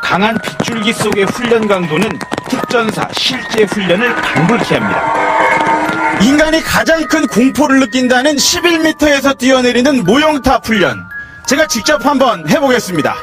강한 빗줄기 속의 훈련 강도는 특전사 실제 훈련을 방불케 합니다. 인간이 가장 큰 공포를 느낀다는 11m에서 뛰어내리는 모형탑 훈련. 제가 직접 한번 해보겠습니다.